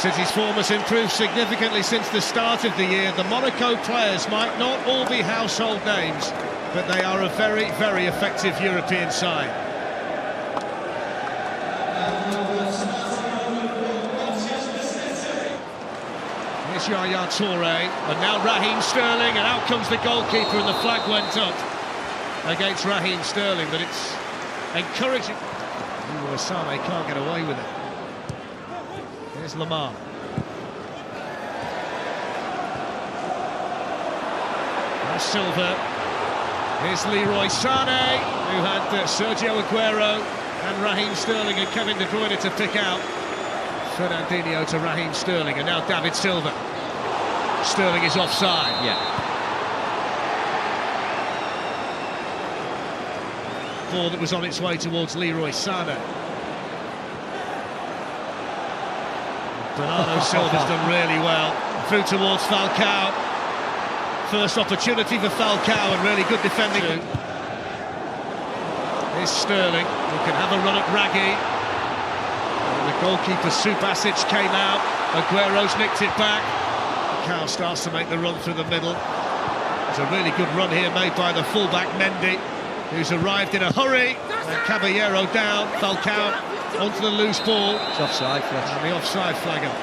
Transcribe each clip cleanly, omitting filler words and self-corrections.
City's form has improved significantly since the start of the year. The Monaco players might not all be household names, but they are a very, very effective European side. Here's Yaya Touré, and now Raheem Sterling, and out comes the goalkeeper, and the flag went up against Raheem Sterling, but it's encouraging. Leroy Sané can't get away with it. Here's Lamar. There's Silva. Here's Leroy Sané, who had Sergio Aguero and Raheem Sterling and Kevin De Bruyne to pick out. Fernandinho to Raheem Sterling, and now David Silva. Sterling is offside. Yeah. Ball that was on its way towards Leroy Sané. Bernardo Silva's done really well. Through towards Falcao. First opportunity for Falcao, and really good defending. Here's Sterling, who can have a run at Raggi. And the goalkeeper Subasic came out. Aguero's nicked it back. Falcao starts to make the run through the middle. There's a really good run here made by the fullback Mendy, who's arrived in a hurry. And Caballero down. Falcao onto the loose ball. It's offside, Fletch. And the offside flag up.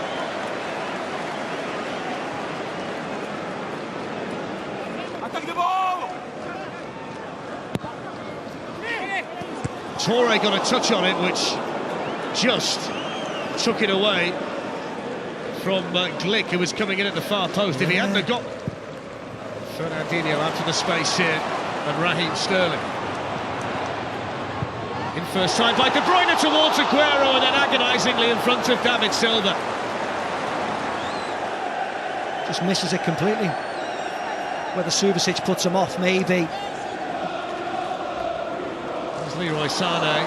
Touré got a touch on it, which just took it away from Glick, who was coming in at the far post. If he hadn't have got Fernandinho out of the space here, and Raheem Sterling. In first time by De Bruyne towards Aguero, and then agonisingly in front of David Silva. Just misses it completely. Whether Subasic puts him off, maybe. There's Leroy Sané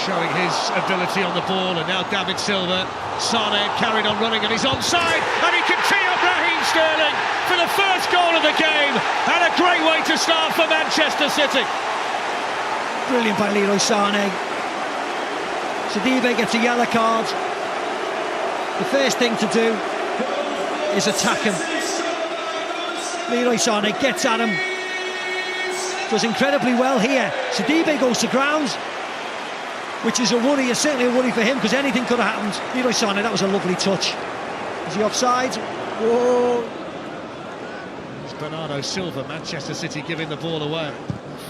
showing his ability on the ball, and now David Silva. Sané carried on running, and he's onside, and he can tee up Raheem Sterling for the first goal of the game, and a great way to start for Manchester City. Brilliant by Leroy Sané. Sidibe gets a yellow card. The first thing to do is attack him. Leroy Sané gets at him. Does incredibly well here. Sidibe goes to ground, which is a worry. It's certainly a worry for him, because anything could have happened. Leroy Sané, that was a lovely touch. Is he offside? Whoa! It's Bernardo Silva, Manchester City giving the ball away.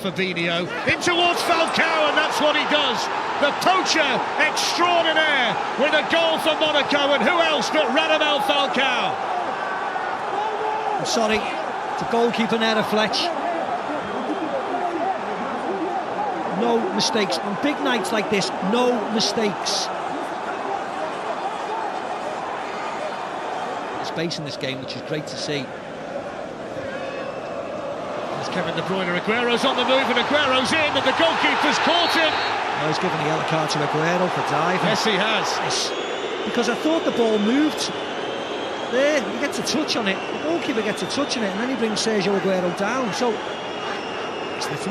Fabinho in towards Falcao, and that's what he does. The poacher extraordinaire with a goal for Monaco, and who else but Radamel Falcao? I'm sorry, it's a goalkeeper error, Fletch. No mistakes. On big nights like this, no mistakes. There's space in this game, which is great to see. Kevin De Bruyne, Aguero's on the move, and Aguero's in, and the goalkeeper's caught him. Oh, he's given a yellow card to Aguero for diving. Yes, he has. Yes. Because I thought the ball moved. There, he gets a touch on it. The goalkeeper gets a touch on it, and then he brings Sergio Aguero down. So it's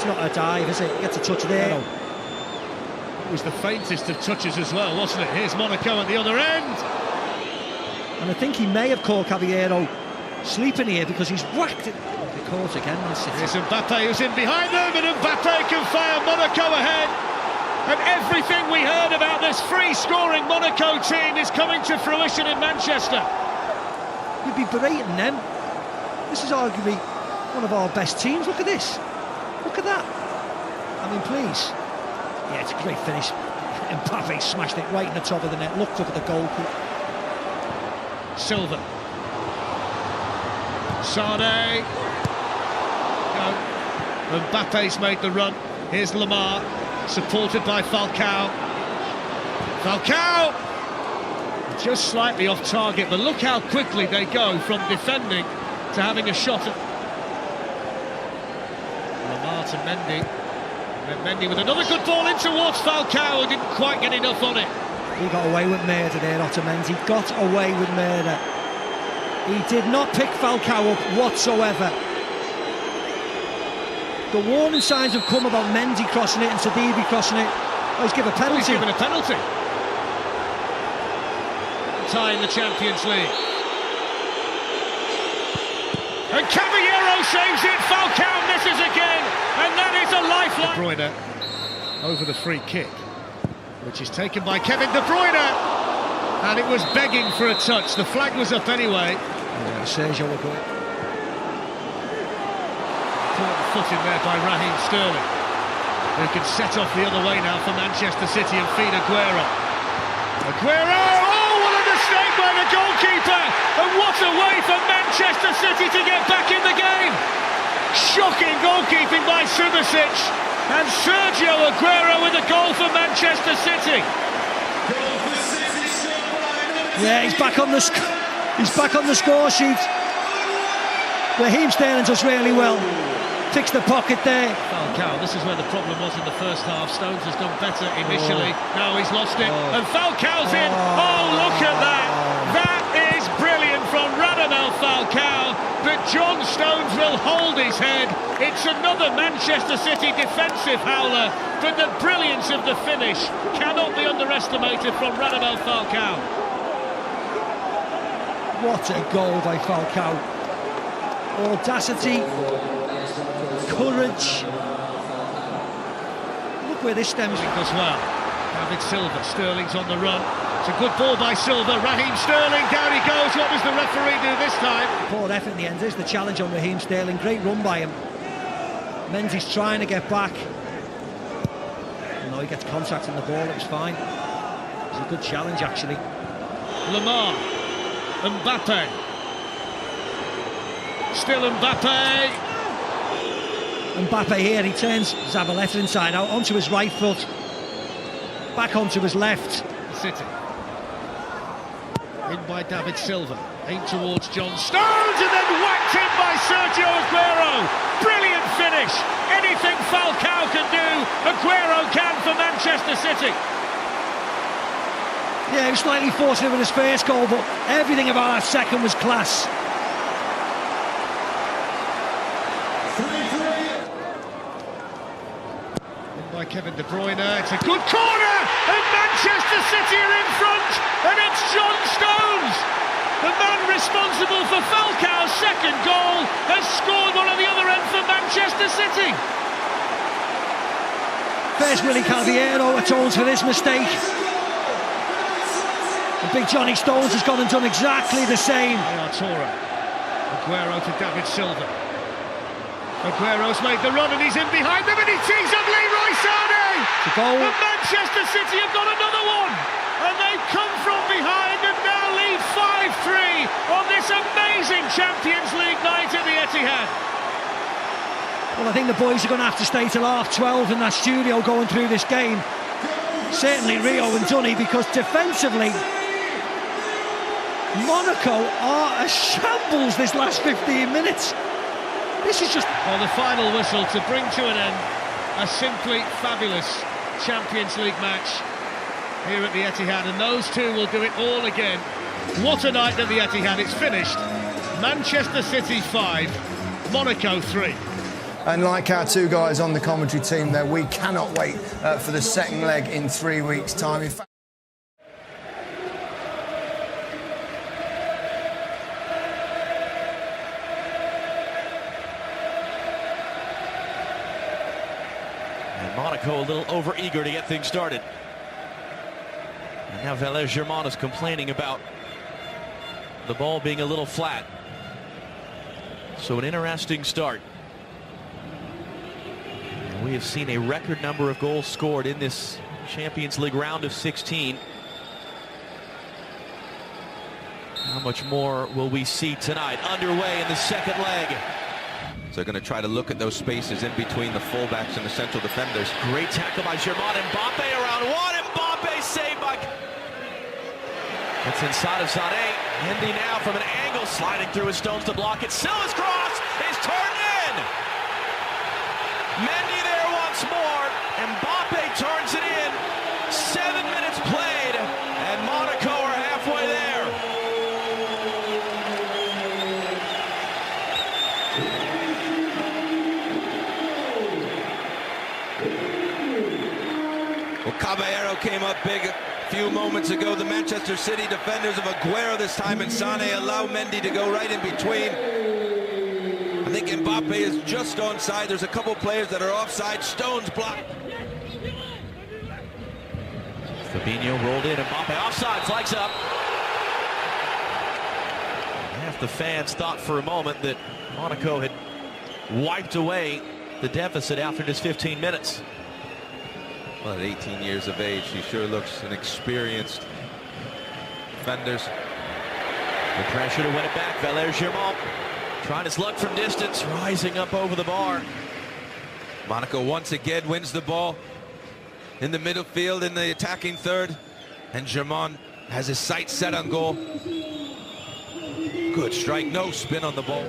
not a dive, is it? He gets a touch there. No. It was the faintest of touches as well, wasn't it? Here's Monaco at the other end. And I think he may have caught Caballero sleeping here, because he's whacked it. Caught again, Man City. Here's Mbappe, who's in behind them, and Mbappe can fire. Monaco ahead, and everything we heard about this free-scoring Monaco team is coming to fruition in Manchester. You'd be berating them. This is arguably one of our best teams. Look at this. Look at that. I mean, please. Yeah, it's a great finish. Mbappe smashed it right in the top of the net. Looked up at the goalkeeper. Silva. Sané. Mbappe's made the run. Here's Lamar, supported by Falcao. Falcao! Just slightly off target, but look how quickly they go from defending to having a shot at Lamar to Mendy. And Mendy with another good ball in towards Falcao, who didn't quite get enough on it. He got away with murder there, Otamendi. Got away with murder. He did not pick Falcao up whatsoever. The warning signs have come about Mendy crossing it and Sidibe crossing it. Oh, he's given a penalty. He's given a penalty. tie in the Champions League. And Caballero saves it, Falcao misses again, and that is a lifeline. De Bruyne over the free kick, which is taken by Kevin De Bruyne, and it was begging for a touch. The flag was up anyway. Yeah, Sergio Aguero. Caught the foot in there by Raheem Sterling, who can set off the other way now for Manchester City and feed Aguero. Aguero! Oh, what a mistake by the goalkeeper! And what a way for Manchester City to get back in the game! Shocking goalkeeping by Subasic, and Sergio Aguero with a goal for Manchester City. Yeah, he's back on the score sheet. Raheem Sterling does really well. Ticks the pocket there. Falcao, this is where the problem was in the first half. Stones has done better initially. Now he's lost it. And Falcao's in. Oh, look at that. That is brilliant from Radamel Falcao. But John Stones will hold his head. It's another Manchester City defensive howler. But the brilliance of the finish cannot be underestimated from Radamel Falcao. What a goal by Falcao. Audacity, courage. Look where this stems from. As well. David Silva, Sterling's on the run. It's a good ball by Silva. Raheem Sterling, down he goes. What does the referee do this time? Poor effort in the end. There's the challenge on Raheem Sterling. Great run by him. Menzies trying to get back. No, he gets contact on the ball. It was fine. It was a good challenge, actually. Lamar, Mbappe. Still Mbappe. Mbappe here, he turns Zabaleta inside out onto his right foot, back onto his left. City. In by David Silva, aimed towards John Stones and then whacked in by Sergio Aguero. Brilliant finish. Anything Falcao can do, Aguero can for Manchester City. Yeah, he was slightly fortunate with his first goal, but everything about that second was class. By Kevin De Bruyne, it's a good corner, and Manchester City are in front, and it's John Stones, the man responsible for Falcao's second goal, has scored one at the other end for Manchester City. There's Willie Caballero atones for this mistake. And Big Johnny Stones has gone and done exactly the same. Artura, Aguero to David Silva. Aguero's made the run and he's in behind them and he tees up Leroy Sané! The goal. And Manchester City have got another one! And they've come from behind and now lead 5-3 on this amazing Champions League night at the Etihad. Well, I think the boys are going to have to stay till 12:30 in that studio going through this game. Certainly Rio and Dunny, because defensively Monaco are a shambles this last 15 minutes. This is just... Well, the final whistle to bring to an end a simply fabulous Champions League match here at the Etihad, and those two will do it all again. What a night at the Etihad. It's finished. Manchester City 5, Monaco 3. And like our two guys on the commentary team there, we cannot wait for the second leg in 3 weeks' time. In fact, Monaco a little over-eager to get things started. And now Valère-Germain is complaining about the ball being a little flat. So an interesting start. And we have seen a record number of goals scored in this Champions League round of 16. How much more will we see tonight? Underway in the second leg. So they're going to try to look at those spaces in between the fullbacks and the central defenders. Great tackle by Germain. Mbappe around one. Mbappe saved by... It's inside of Sané. Hendy now from an angle, sliding through his Stones to block it. Silva's cross is turned in. Mendy there once more. Mbappe turns it in. 7 minutes played, and Monaco are halfway there. Well, Caballero came up big few moments ago, the Manchester City defenders of Aguero this time, and Sané allow Mendy to go right in between. I think Mbappe is just onside. There's a couple players that are offside. Stones blocked. Fabinho rolled in, Mbappe offside, flags up. Half the fans thought for a moment that Monaco had wiped away the deficit after just 15 minutes. Well, at 18 years of age, he sure looks an experienced defenders. The pressure to win it back. Germain trying his luck from distance, rising up over the bar. Monaco once again wins the ball in the middle field in the attacking third, and Germain has his sights set on goal. Good strike, no spin on the ball.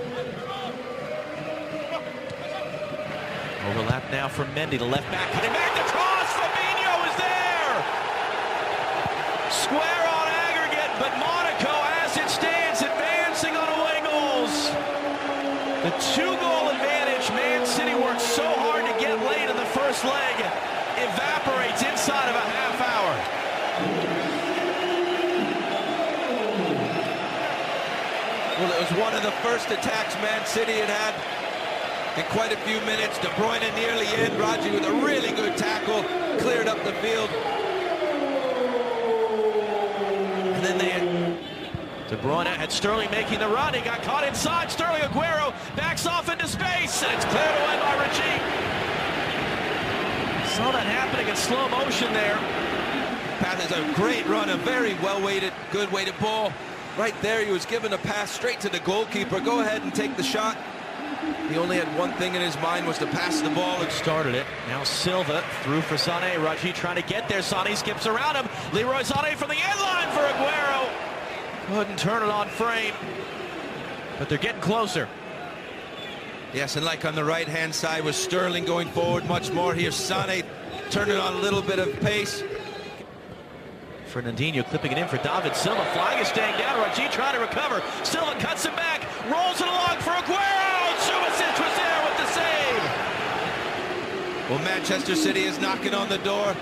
Overlap now from Mendy, the left back, cutting back the cross. Fabinho is there. Square on aggregate, but Monaco, as it stands, advancing on away goals. The 2-goal advantage Man City worked so hard to get late in the first leg evaporates inside of a half hour. Well, it was one of the first attacks Man City had in quite a few minutes. De Bruyne nearly in. Raji with a really good tackle, cleared up the field. And then they had De Bruyne had Sterling making the run. He got caught inside. Sterling, Aguero backs off into space, and it's cleared away by Raji. Saw that happening in slow motion there. Path is a great run, a very well-weighted, good weighted ball. Right there, he was given a pass straight to the goalkeeper. Go ahead and take the shot. He only had one thing in his mind, was to pass the ball. And started it. Now Silva through for Sané. Raji trying to get there. Sané skips around him. Leroy Sané from the end line for Aguero. Couldn't turn it on frame. But they're getting closer. Yes, and like on the right-hand side with Sterling going forward much more. Here, Sané turning on a little bit of pace. Fernandinho clipping it in for David Silva. Flag is staying down. Raji trying to recover. Silva cuts it back. Rolls it along for Aguero. Subasic was there with the save. Well, Manchester City is knocking on the door.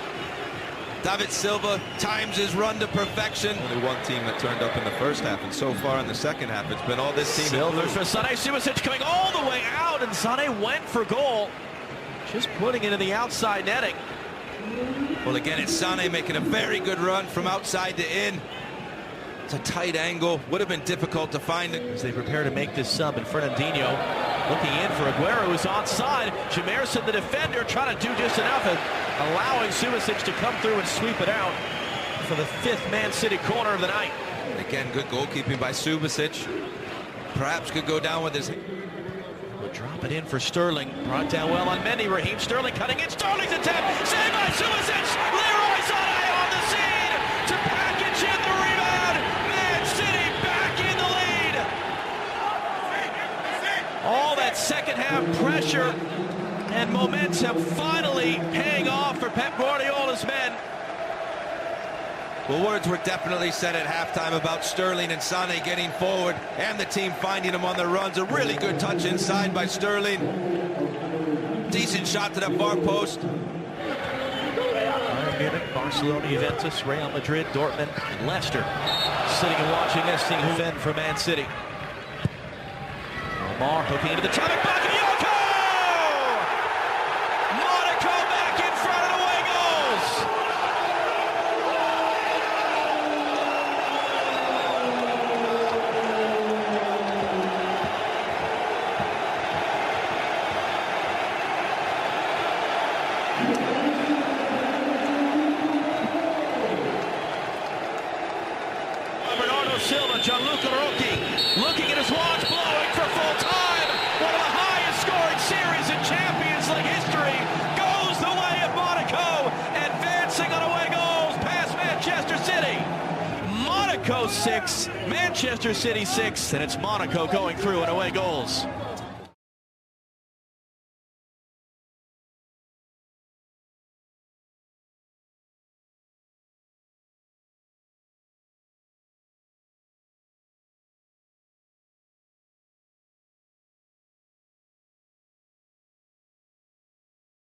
David Silva times his run to perfection. Only one team that turned up in the first half, and so far in the second half, it's been all this team. Silva for Sané. Subasic coming all the way out, and Sané went for goal. Just putting it in the outside netting. Well, again, it's Sané making a very good run from outside to in. It's a tight angle. Would have been difficult to find it. As they prepare to make this sub, and Fernandinho looking in for Aguero, who's onside. Jamerson, the defender, trying to do just enough of allowing Subasic to come through and sweep it out for the 5th Man City corner of the night. Again, good goalkeeping by Subasic. Perhaps could go down with his... We'll drop it in for Sterling. Brought down well on Mendy. Raheem Sterling cutting in. Sterling's attempt. Saved by Subasic. Leroy Sané on the scene to package in the rebound. Man City back in the lead. All that second half pressure and momentum finally paying off for Pep Guardiola's men. Well, words were definitely said at halftime about Sterling and Sané getting forward and the team finding him on the runs. A really good touch inside by Sterling. Decent shot to that far post. Bayern Munich, Barcelona, Juventus, Real Madrid, Dortmund, and Leicester sitting and watching this thing defend for Man City. Omar hooking into the traffic bucket. Monaco back in front of away goals. Silva, Gianluca Rocchi looking at his watch, blowing for full time. One of the highest scoring series in Champions League history goes the way of Monaco, advancing on away goals past Manchester City. Monaco 6, Manchester City 6, and it's Monaco going through on away goals.